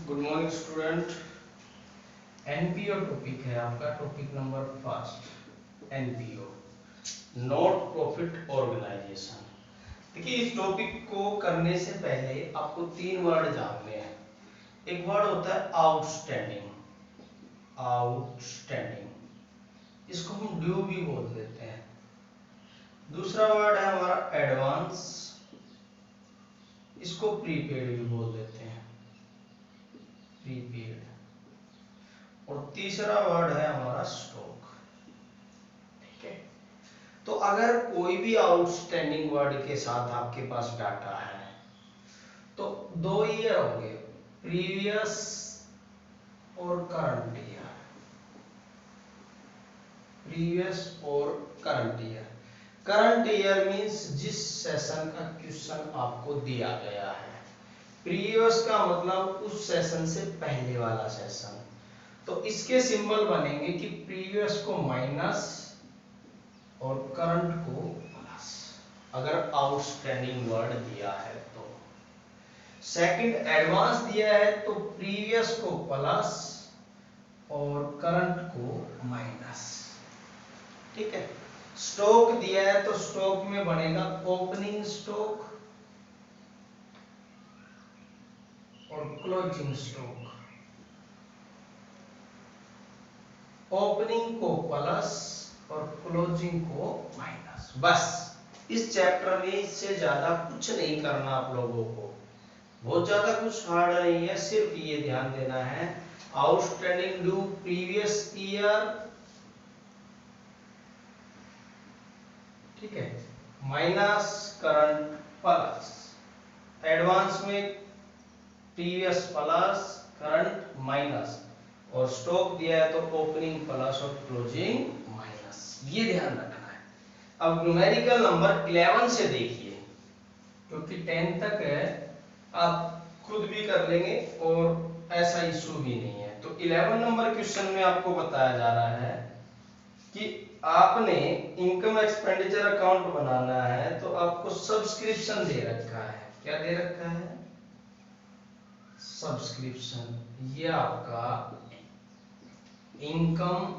Good morning student. NPO topic है आपका, topic number first NPO, not profit organisation. देखिए, इस टॉपिक को करने से पहले आपको तीन वर्ड जानने हैं। एक वर्ड होता है आउटस्टैंडिंग, आउटस्टैंडिंग, इसको हम ड्यू भी बोल देते हैं। दूसरा वर्ड है हमारा एडवांस, इसको प्रीपेड भी बोल देते हैं, प्रीपेड। और तीसरा वर्ड है हमारा स्टॉक। ठीक है, तो अगर कोई भी आउटस्टैंडिंग वर्ड के साथ आपके पास डाटा है तो दो ईयर होंगे, प्रीवियस और करंट ईयर, प्रीवियस और current year. Current year means जिस सेशन का क्वेश्चन आपको दिया गया है, प्रीवियस का मतलब उस सेशन से पहले वाला सेशन। तो इसके सिंबल बनेंगे कि प्रीवियस को माइनस और करंट को प्लस, अगर आउटस्टैंडिंग वर्ड दिया है तो। सेकंड, एडवांस दिया है तो प्रीवियस को प्लस और करंट को माइनस। ठीक है, स्टॉक दिया है तो स्टॉक में बनेगा ओपनिंग स्टॉक और क्लोजिंग स्टॉक। ओपनिंग को प्लस और क्लोजिंग को माइनस। बस इस चैप्टर में इससे ज्यादा कुछ नहीं करना आप लोगों को, बहुत ज्यादा कुछ हार्ड नहीं है, सिर्फ ये ध्यान देना है आउटस्टैंडिंग ड्यू प्रीवियस ईयर, ठीक है, माइनस करंट प्लस, एडवांस में प्रीवियस प्लस करंट माइनस, और स्टॉक दिया है तो ओपनिंग प्लस और क्लोजिंग माइनस, ये ध्यान रखना है। अब न्यूमेरिकल नंबर 11 से देखिए, क्योंकि 10 तक है आप खुद भी कर लेंगे और ऐसा इशू भी नहीं है। तो 11 नंबर क्वेश्चन में आपको बताया जा रहा है कि आपने इनकम एक्सपेंडिचर अकाउंट बनाना है, तो आपको सब्सक्रिप्शन दे रखा है। क्या दे रखा है? सब्सक्रिप्शन। ये आपका इनकम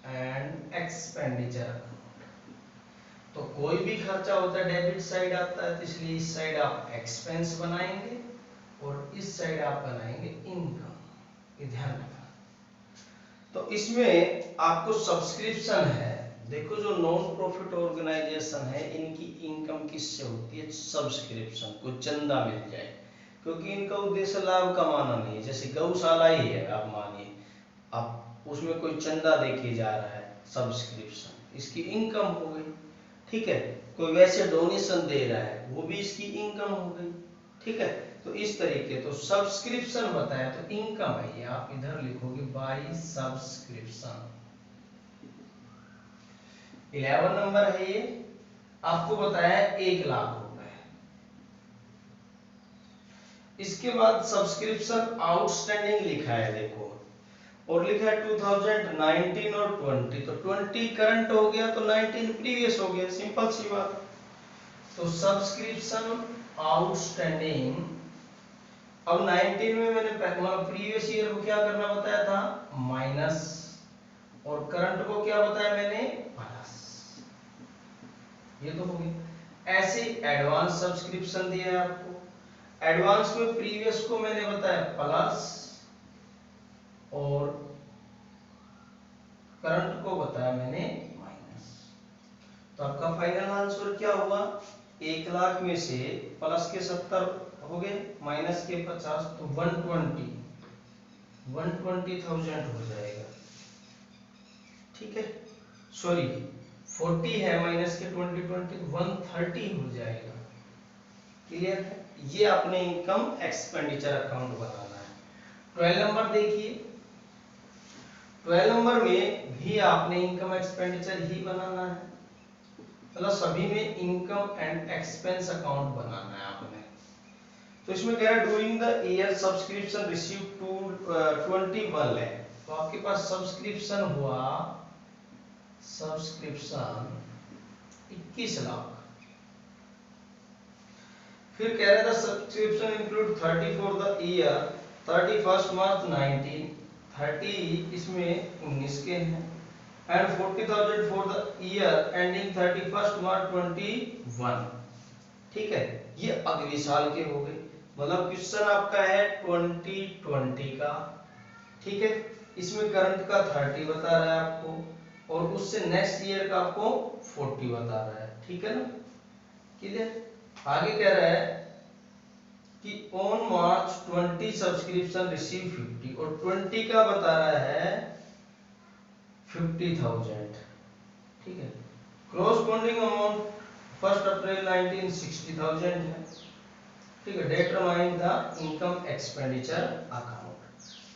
एंड एक्सपेंडिचर अकाउंट। तो कोई भी खर्चा होता है डेबिट साइड आता है, तो इसलिए इस साइड आप एक्सपेंस बनाएंगे और इस साइड आप बनाएंगे इनकम। ये ध्यान रखना। तो इसमें आपको सब्सक्रिप्शन है। देखो, जो नॉन प्रॉफिट ऑर्गेनाइजेशन है, इनकी इनकम किससे होती है? सब्सक्रिप्शन, को चंदा मिल जाए, क्योंकि इनका उद्देश्य लाभ कमाना नहीं है। जैसे गौशाला ही है, आप मानिए, आप उसमें कोई चंदा देके जा रहा है, सब्सक्रिप्शन, इसकी इनकम हो गई। ठीक है, कोई वैसे डोनेशन दे रहा है, वो भी इसकी इनकम हो गई। ठीक है, तो इस तरीके, तो सब्सक्रिप्शन बताया तो इनकम है, ये आप इधर लिखोगे बाई सब्सक्रिप्शन। 11 नंबर है ये, आपको बताया 1,00,000 रुपए। इसके बाद सब्सक्रिप्शन आउटस्टैंडिंग लिखा है, देखो, और लिखा है 2019 और 20, तो 20 करंट हो गया तो 19 प्रीवियस हो गया, सिंपल सी बात। तो सब्सक्रिप्शन आउटस्टैंडिंग, अब 19 में मैंने मतलब प्रीवियस ईयर को क्या करना बताया था? माइनस, और करंट को क्या बताया मैंने? प्लस। ये तो हो गया। ऐसे एडवांस सब्सक्रिप्शन दिया है आपको, एडवांस में प्रीवियस को मैंने बताया प्लस और करंट को बताया मैंने माइनस। तो आपका फाइनल आंसर क्या हुआ? 1,00,000 में से प्लस के 70 हो गए, माइनस के 50, तो 120,000 हो जाएगा। ठीक है, सॉरी 40 है, माइनस के 20 130 हो जाएगा। क्लियर है? ये आपने इनकम एक्सपेंडिचर अकाउंट बनाना है। 12 नंबर देखिए, 12 नंबर में भी आपने इनकम एक्सपेंडिचर ही बनाना है, मतलब सभी में इनकम एंड एक्सपेंस अकाउंट बनाना है आपने। तो इसमें कह रहा है during the year subscription receive to 21 है, तो आपके पास सब्सक्रिप्शन हुआ, सब्सक्रिप्शन 21 लाख। फिर कह रहा था subscription include 30 for the year 31 March 19, 30 इसमें 19 के हैं, and 40,000 for the year ending 31 March 21। ठीक है, ये अगले साल के हो गए, मतलब क्वेश्चन आपका है 2020 का। ठीक है, इसमें करंट का 30 बता रहा है आपको, और उससे नेक्स्ट ईयर का आपको 40 बता रहा है। ठीक है ना, क्लियर। आगे कह रहा है कि ऑन मार्च 20 सब्सक्रिप्शन रिसीव 50, और 20 का बता रहा है 50,000। ठीक है, क्रॉसपोंडिंग अमाउंट 1 अप्रैल 19 60,000 है। ठीक है, determine the income expenditure account.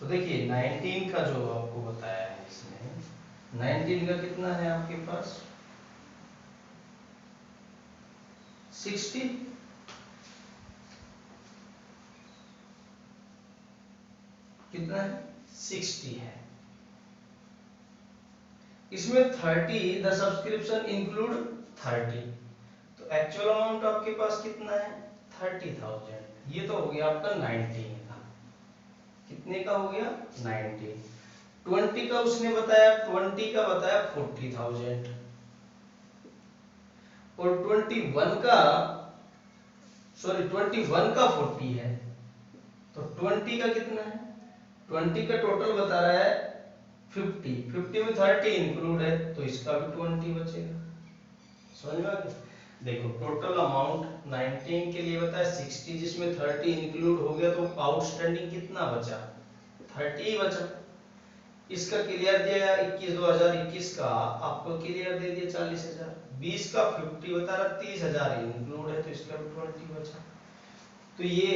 तो देखिए 19 का जो आपको बताया है इसमें, 19 का कितना है आपके पास 60, कितना है 60 है। इसमें 30 द सब्सक्रिप्शन इंक्लूड 30, तो एक्चुअल अमाउंट आपके पास कितना है 30,000। ये तो हो गया आपका 19 का, कितने का हो गया 19। 20 का उसने बताया, 20 का बताया 40,000, और 21 का, सॉरी 21 का 40 है, तो 20 का कितना है, 20 का टोटल बता रहा है 50, 50 में 30 इंक्लूड है, तो इसका भी 20 बचेगा। समझ में आ गया। देखो टोटल अमाउंट 19 के लिए बताया 60, जिसमें 30 इंक्लूड हो गया, तो आउटस्टैंडिंग कितना बचा 30 ही बचा। इसका क्लियर दिया 21 का आपको क्लियर दे दिया 40,000, 20 का 50 बता रहा 30,000 इंक्लूड है, तो इसका भी 20 बचा। तो ये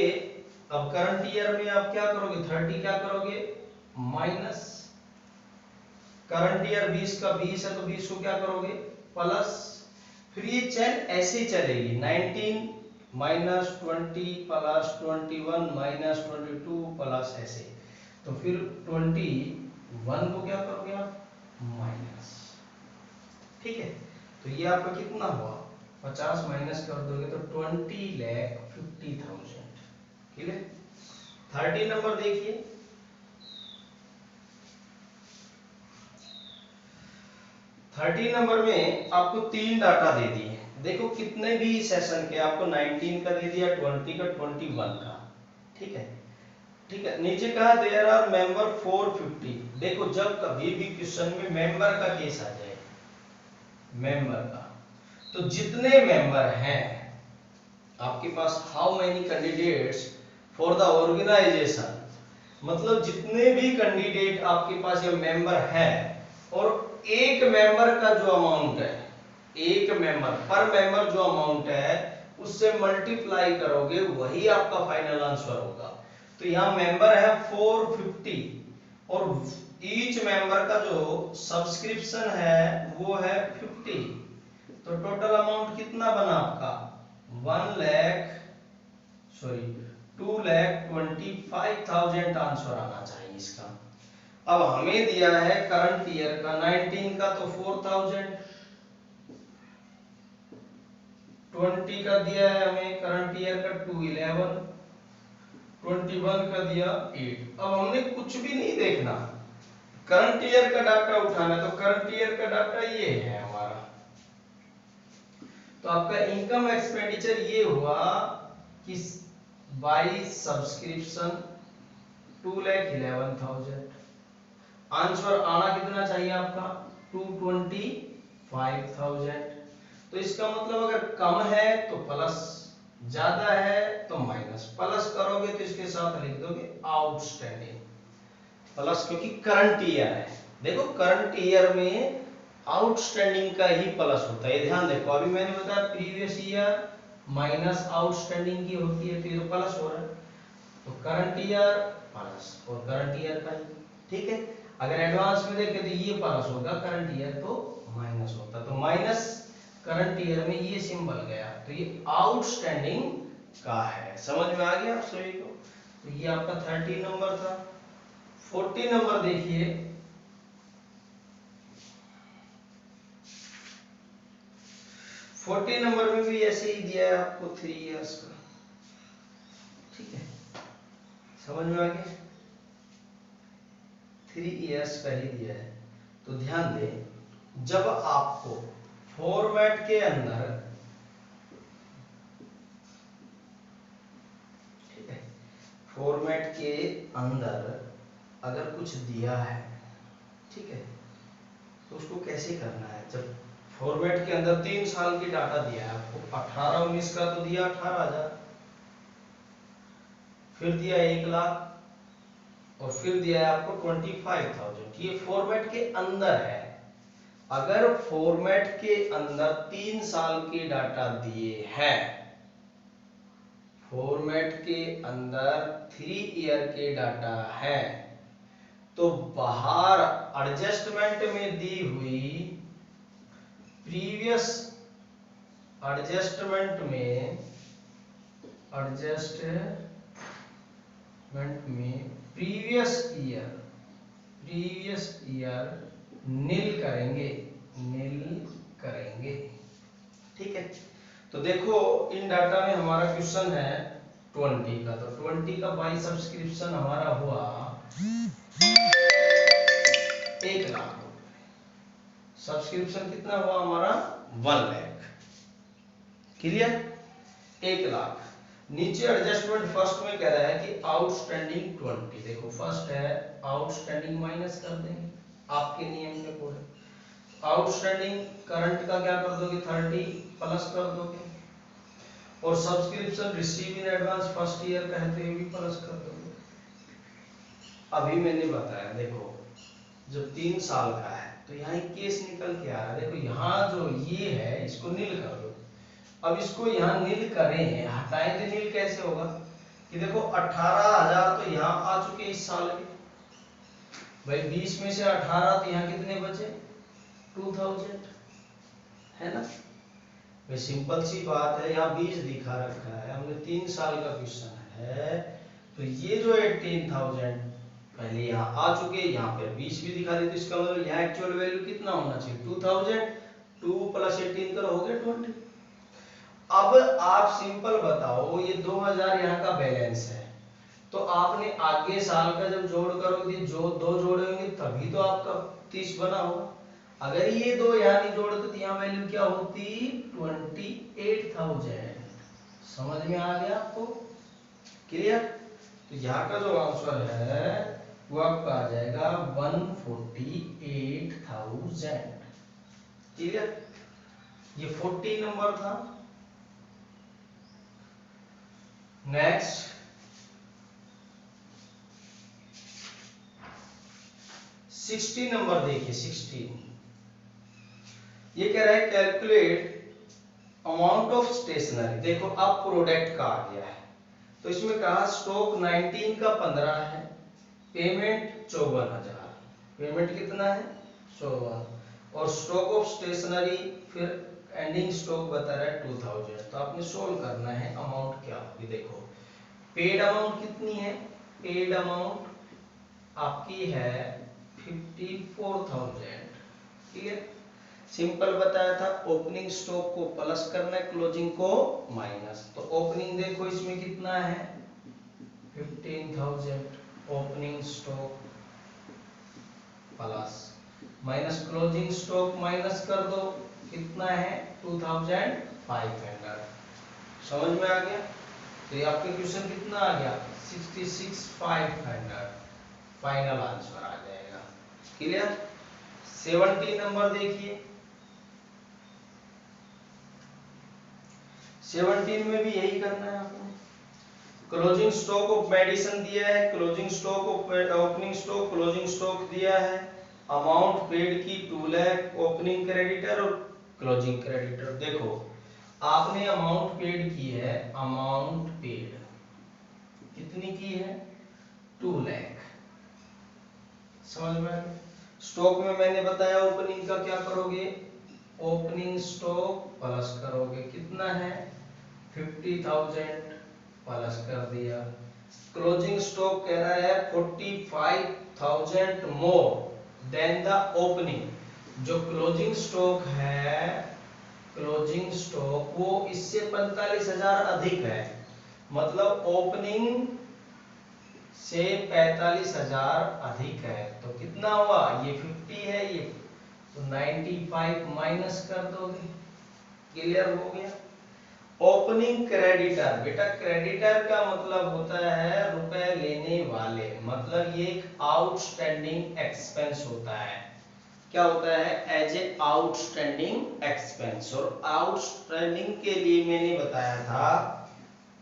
अब करंट ईयर में आप क्या करोगे 30 क्या करोगे माइनस, करंट ईयर 20 का 20 है, तो 20 को क्या करोगे प्लस, फिर ये चेन ऐसे ही चलेगी 19 माइनस 20 प्लस 21 माइनस 22 प्लस ऐसे, तो फिर 21 को क्या करोगे आप माइनस। ठीक है, तो ये आपका कितना हुआ 50 माइनस कर दोगे तो 20,50,000। ठीक है, 30 नंबर देखिए, 30 नंबर में आपको 3 डाटा दे दिए। देखो कितने भी सेशन के आपको 19 का दे दिया, 20 का, 21 का। ठीक है, ठीक है, नीचे कहा देयर आर मेंबर 450। देखो जब कभी भी क्वेश्चन में मेंबर का केस आ जाए, मेंबर का, तो जितने मेंबर हैं आपके पास, how many candidates for the organisation, मतलब जितने भी कैंडिडेट आपके पास ये मेंबर है, और एक मेंबर का जो अमाउंट है, एक मेंबर पर मेंबर जो अमाउंट है उससे मल्टीप्लाई करोगे, वही आपका फाइनल आंसर होगा। तो यहाँ मेंबर है 450, और ईच मेंबर का जो सब्सक्रिप्शन है वो है 50, तो टोटल अमाउंट कितना बना आपका 1 लाख, सॉरी 2,25,000 आंसर आना चाहिए इसका। अब हमें दिया है करंट ईयर का 19 का तो 4,000, 20 का दिया है हमें करंट ईयर का 211, 21 का दिया 8। अब हमने कुछ भी नहीं देखना, करंट ईयर का डाटा उठाना, तो करंट ईयर का डाटा ये है हमारा। तो आपका इनकम एक्सपेंडिचर ये हुआ कि बाई सब्सक्रिप्शन 2,11,000। आंसर आना कितना चाहिए आपका 225,000। तो इसका मतलब अगर कम है तो प्लस, ज्यादा है तो माइनस, प्लस करोगे तो इसके साथ लिख दोगे आउटस्टैंडिंग प्लस, क्योंकि करंट ईयर है। देखो करंट ईयर में आउटस्टैंडिंग का ही प्लस होता है, ध्यान देखो। अभी मैंने बताया प्रीवियस ईयर माइनस आउटस्टैंडिंग की होती है, तो ये तो प्लस हो रहा है, तो करंट ईयर प्लस और करंट ईयर का ही। ठीक है, अगर एडवांस में देखें तो ये प्लस होगा, करंट ईयर तो माइनस होता, तो माइनस करंट ईयर में ये सिंबल गया, तो ये आउटस्टैंडिंग का है। समझ में आ गया आप सभी को। तो ये आपका 30 नंबर था। 40 नंबर देखिए, 40 नंबर में भी ऐसे ही दिया है आपको 3 इयर्स का। ठीक है, समझ में आ गया। 3 इयर्स का ही दिया है। तो ध्यान दें, जब आपको फॉर्मेट के अंदर, ठीक है, फॉर्मेट के अंदर अगर कुछ दिया है, ठीक है, तो उसको कैसे करना है। जब फॉर्मेट के अंदर 3 साल की डाटा दिया है आपको, 18-19 का तो दिया 18,000, फिर दिया 1 लाख, और फिर दिया है आपको 25,000। ये फॉर्मेट के अंदर है। अगर फॉर्मेट के अंदर 3 साल के डाटा दिए हैं, फॉर्मेट के अंदर 3 ईयर के डाटा है, तो बाहर एडजस्टमेंट में दी हुई प्रीवियस एडजस्टमेंट में प्रीवियस ईयर नील करेंगे, ठीक है। तो देखो इन डाटा में हमारा क्वेश्चन है 20 का, तो 20 का बाई सब्सक्रिप्शन हमारा हुआ 1 लाख। सब्सक्रिप्शन कितना हुआ हमारा 1 लाख, क्लियर। 1 लाख। नीचे एडजस्टमेंट फर्स्ट में कह रहा है कि आउटस्टैंडिंग 20। देखो फर्स्ट है आउटस्टैंडिंग, माइनस कर देंगे आपके नियम के पूरे। आउटस्टैंडिंग करंट का क्या कर दोगे 30 प्लस कर दोगे, और subscription receive in advance first year का है तो ये भी प्लस कर दोगे। अभी मैंने बताया देखो, जब 3 साल का है तो यहाँ एक केस निकल के आ रहा है। देखो यहाँ जो ये है इसको नील कर दो। अब इसको यहाँ नील करें, हटाएंगे नील कैसे होगा कि देखो 18,000 तो यहाँ आ चुके इस साल के, भाई 20 में से 18 तो यहाँ कितने बचे 2000, है ना। भाई सिंपल सी बात है, यहाँ 20 दिखा रखा है, हमने 3 साल का क्वेश्चन है, तो ये जो 18,000 पहले यहाँ आ चुके, यहाँ पर 20 भी दिखा दी, तो इसका मतलब यहाँ एक्चुअल वैल्यू कितना होना चाहिए 2000, 2 + 18 करो हो गया 20। अब आप सिंपल बताओ, ये 2000 यहाँ का बैलेंस है, तो आपने आगे साल का जब जोड़ करोगे, जो 2 जोड़ेंगे तभी तो आपका 30 बना होगा। अगर ये 2 यहाँ नहीं जोड़ते तो यहाँ वैल्यू क्या होती 28,000। समझ में आ गया आपको, क्लियर। तो यहाँ का जो आंसर है वो आपका आ जाएगा 148,000, क्लियर। ये 40 नंबर था। नेक्स्ट 16 नंबर देखिए। 16 ये कह रहा है कैलकुलेट अमाउंट ऑफ स्टेशनरी। देखो अब प्रोडक्ट का आ गया है, तो इसमें कहा स्टॉक 19 का 15 है, पेमेंट 54,000, पेमेंट कितना है 54, और स्टॉक ऑफ स्टेशनरी फिर एंडिंग स्टॉक बता रहा है 2000। तो आपने सोल्व करना है अमाउंट क्या होगी। देखो पेड अमाउंट कितनी है, पेड अमाउंट आपकी है 54,000, क्लियर। सिंपल बताया था, ओपनिंग स्टॉक को प्लस करना है, क्लोजिंग को माइनस। तो ओपनिंग देखो इसमें कितना है 15,000, opening stock plus minus closing stock minus कर दो, कितना है 2,500। समझ में आ गया। तो ये आपका क्वेश्चन कितना आ गया 66,500, फाइनल आंसर आ जाएगा, क्लियर। 17 नंबर देखिए। 17 में भी यही करना है आपको। क्लोजिंग स्टॉक ऑफ मेडिसिन दिया है, closing stock of opening stock, closing stock दिया है, अमाउंट पेड की 2 लाख, ओपनिंग क्रेडिटर और क्लोजिंग क्रेडिटर। देखो आपने अमाउंट पेड की है, अमाउंट पेड कितनी की है 2 लाख। समझ में आ गया। स्टॉक में मैंने बताया ओपनिंग का क्या करोगे, ओपनिंग स्टॉक प्लस करोगे, कितना है 50,000 प्लस कर दिया। क्लोजिंग स्टॉक कह रहा है 45,000 मोर देन द ओपनिंग। जो क्लोजिंग स्टॉक है, क्लोजिंग स्टॉक वो इससे 45,000 अधिक है, मतलब ओपनिंग से 45,000 अधिक है, तो कितना हुआ, ये 50 है, ये तो 95 माइनस कर दोगे, क्लियर हो गया। ओपनिंग क्रेडिटर, बेटा क्रेडिटर का मतलब होता है रुपए लेने वाले, मतलब ये एक आउटस्टैंडिंग एक्सपेंस होता है। क्या होता है, एज ए आउटस्टैंडिंग एक्सपेंस। और आउटस्टैंडिंग के लिए मैंने बताया था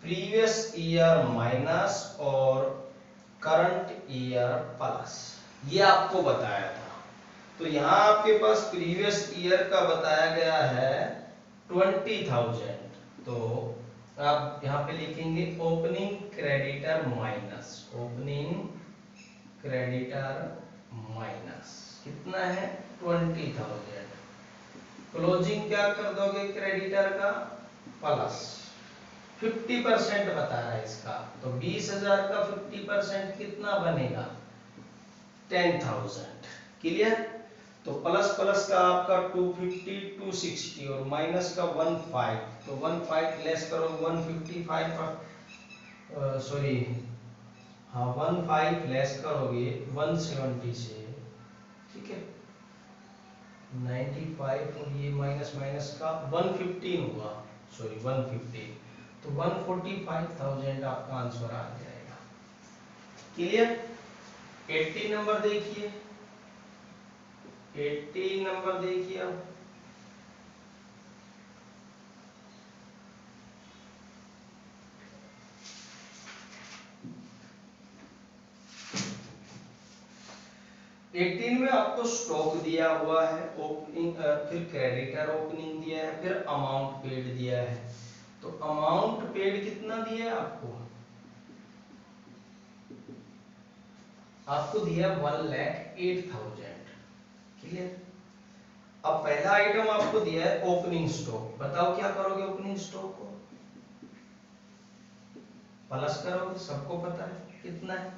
प्रीवियस ईयर माइनस और करंट ईयर प्लस, ये आपको बताया था। तो यहाँ आपके पास प्रीवियस ईयर का बताया गया है 20,000, तो आप यहाँ पे लिखेंगे opening creditor minus, opening creditor minus कितना है 20,000, क्लोजिंग क्या कर दोगे क्रेडिटर का प्लस 50% बता रहा है इसका, तो 20,000 का 50% कितना बनेगा 10,000, क्लियर। तो प्लस प्लस का आपका 250 260 और माइनस का 15, तो 15 लेस करो 155, सॉरी हाँ 15 लेस करोगे 170 से, ठीक है 95 और ये माइनस माइनस का 115 हुआ, सॉरी 150, तो 145,000 आपका आंसर आ जाएगा, क्लियर। 80 नंबर देखिए, 80 नंबर देखिए अब, एटीन में आपको स्टॉक दिया हुआ है ओपनिंग, फिर क्रेडिटर ओपनिंग दिया है, फिर अमाउंट पेड दिया है। तो अमाउंट पेड कितना दिया है आपको, आपको दिया 1,08,000, क्लियर। अब पहला आइटम आपको दिया है ओपनिंग स्टॉक, बताओ क्या करोगे ओपनिंग स्टॉक को, प्लस करोगे, सबको पता है कितना है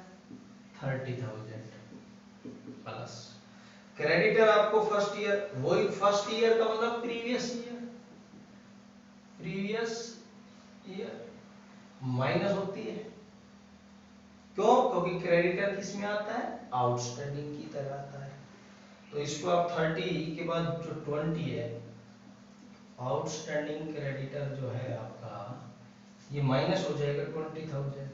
30,000 प्लस। क्रेडिटर आपको फर्स्ट ईयर, वही फर्स्ट ईयर का मतलब previous year, previous year minus होती है, क्यों, क्योंकि क्रेडिटर किस में आता है आउटस्टैंडिंग की तरह आता है। तो इसको आप 30 के बाद जो 20 है आउटस्टैंडिंग क्रेडिटर जो है आपका, ये माइनस हो जाएगा 20,000,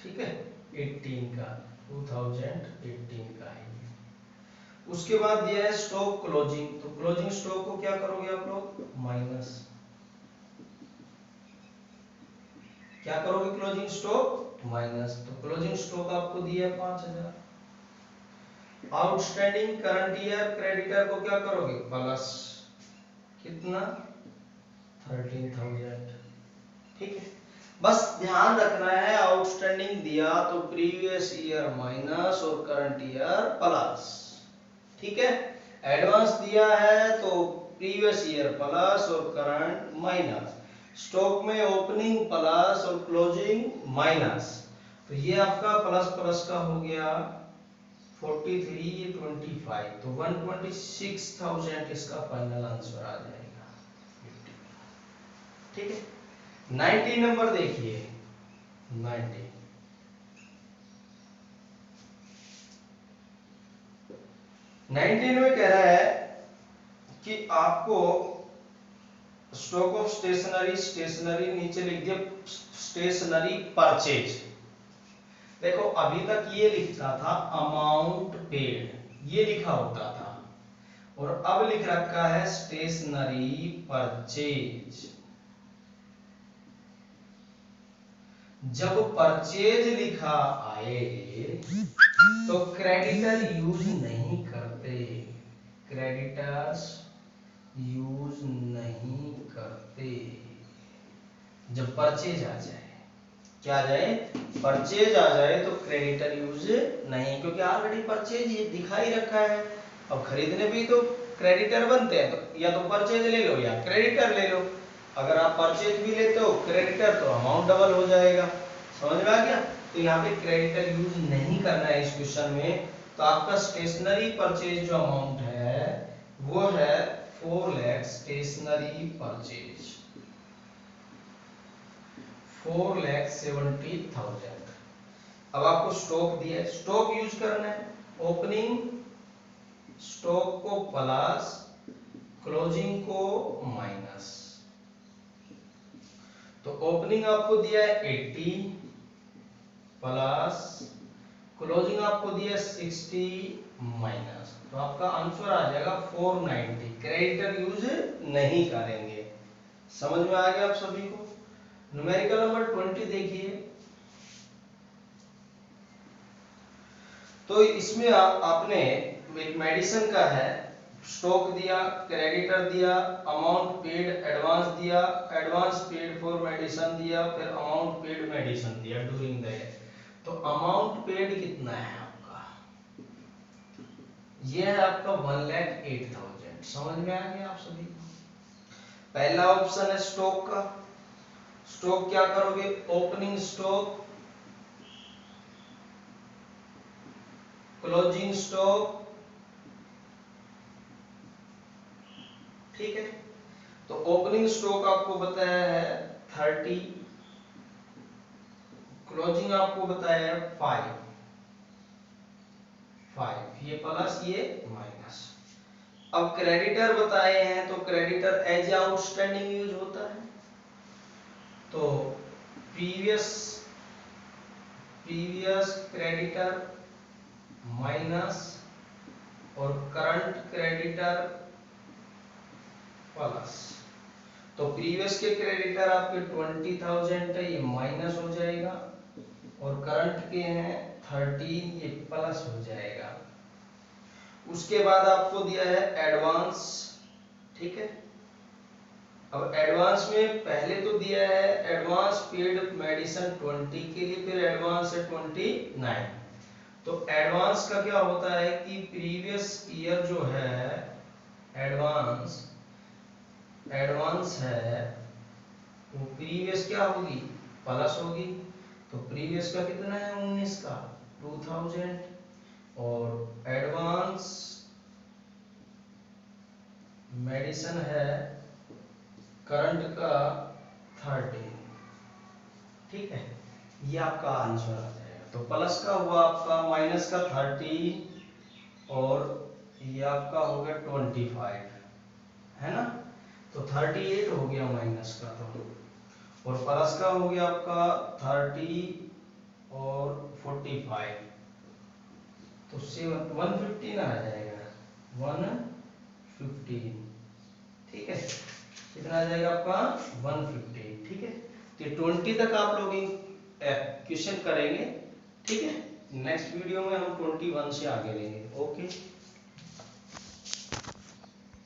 ठीक है 18 का, 2018 का है ये। उसके बाद दिया है स्टॉक क्लोजिंग, तो क्लोजिंग स्टॉक को क्या करोगे आप लोग माइनस, क्या करोगे क्लोजिंग स्टॉक माइनस, तो क्लोजिंग स्टॉक आपको दिया है 5,000। आउटस्टैंडिंग करंट ईयर क्रेडिटर को क्या करोगे प्लस, कितना 13,000, ठीक है। बस ध्यान रखना है आउटस्टैंडिंग दिया तो प्रीवियस ईयर माइनस और करंट ईयर प्लस, ठीक है। एडवांस दिया है तो प्रीवियस ईयर प्लस और करंट माइनस, स्टॉक में ओपनिंग प्लस और क्लोजिंग माइनस, तो ये आपका प्लस प्लस का हो गया 43, ये 25, तो 126,000 इसका फाइनल आंसर आ जाएगा, ठीक है। 90 नंबर देखिए, 90 19 में कह रहा है कि आपको स्टॉक ऑफ स्टेशनरी, स्टेशनरी नीचे लिख दिया स्टेशनरी परचेज। देखो अभी तक ये लिखता था अमाउंट पेड, ये लिखा होता था, और अब लिख रखा है स्टेशनरी परचेज। जब परचेज लिखा आए तो क्रेडिटर यूज नहीं करते, क्रेडिटर्स यूज नहीं करते। जब परचेज आ जाए, क्या आ जाए परचेज आ जाए तो क्रेडिटर यूज नहीं, क्योंकि ऑलरेडी परचेज ये दिखा ही रखा है। अब खरीदने भी तो क्रेडिटर बनते हैं, तो या तो परचेज ले लो या क्रेडिटर ले लो। अगर आप परचेज भी लेते हो क्रेडिटर तो अमाउंट डबल हो जाएगा, समझ में आ गया। तो यहाँ पे क्रेडिटर यूज नहीं करना है इस क्वेश्चन में। तो आपका स्टेशनरी परचेज जो अमाउंट है वो है 4 लाख स्टेशनरी परचेज। 4,70,000। अब आपको स्टॉक दिया है, स्टॉक यूज करना है। ओपनिंग स्टॉक को प्लस, क्लोजिंग को माइनस। तो ओपनिंग आपको दिया है 80 प्लस, क्लोजिंग आपको दिया 60 माइनस, तो आपका आंसर आ जाएगा 490। क्रेडिटर यूज नहीं करेंगे। समझ में आ गया आप सभी को। न्यूमेरिकल नंबर 20 देखिए। तो इसमें आपने एक मेडिसिन का है, स्टॉक दिया, क्रेडिटर दिया, अमाउंट पेड एडवांस दिया, एडवांस पेड फॉर मेडिसिन दिया, फिर अमाउंट पेड मेडिसिन दिया ड्यूरिंग द ईयर। तो अमाउंट पेड कितना है आपका, ये है आपका 1,08,000। समझ में आ गया आप सभी को। पहला ऑप्शन है स्टॉक का। स्टॉक क्या करोगे, ओपनिंग स्टॉक, क्लोजिंग स्टॉक, ठीक है। तो ओपनिंग स्टॉक आपको बताया है 30, क्लोजिंग आपको बताया है 5, ये प्लस ये माइनस। अब क्रेडिटर बताए हैं, तो क्रेडिटर एज आउटस्टैंडिंग यूज होता है। तो प्रीवियस क्रेडिटर माइनस और करंट क्रेडिटर प्लस। तो प्रीवियस के क्रेडिटर आपके 20,000 है, ये माइनस हो जाएगा, और करंट के हैं 13, ये प्लस हो जाएगा। उसके बाद आपको दिया है एडवांस, ठीक है। अब एडवांस में पहले तो दिया है एडवांस पेड मेडिसिन 20 के लिए, फिर एडवांस है 29। तो एडवांस का क्या होता है कि प्रीवियस ईयर जो है एडवांस है, वो प्रीवियस क्या होगी, प्लस होगी। तो प्रीवियस का कितना है 19 का 2000, और एडवांस मेडिसिन है करंट का 13, ठीक है। ये आपका आंसर आ जाएगा। तो प्लस का हुआ आपका, माइनस का 30, और ये आपका हो गया 25, है ना। तो 38 हो गया माइनस का, तो और प्लस का हो गया आपका 30 और 45, तो 115 आ जाएगा, 115, ठीक है। कितना आ जाएगा आपका 150, ठीक है। तो 20 तक आप लोग क्वेश्चन करेंगे, ठीक है। नेक्स्ट वीडियो में हम 21 से आगे लेंगे। ओके।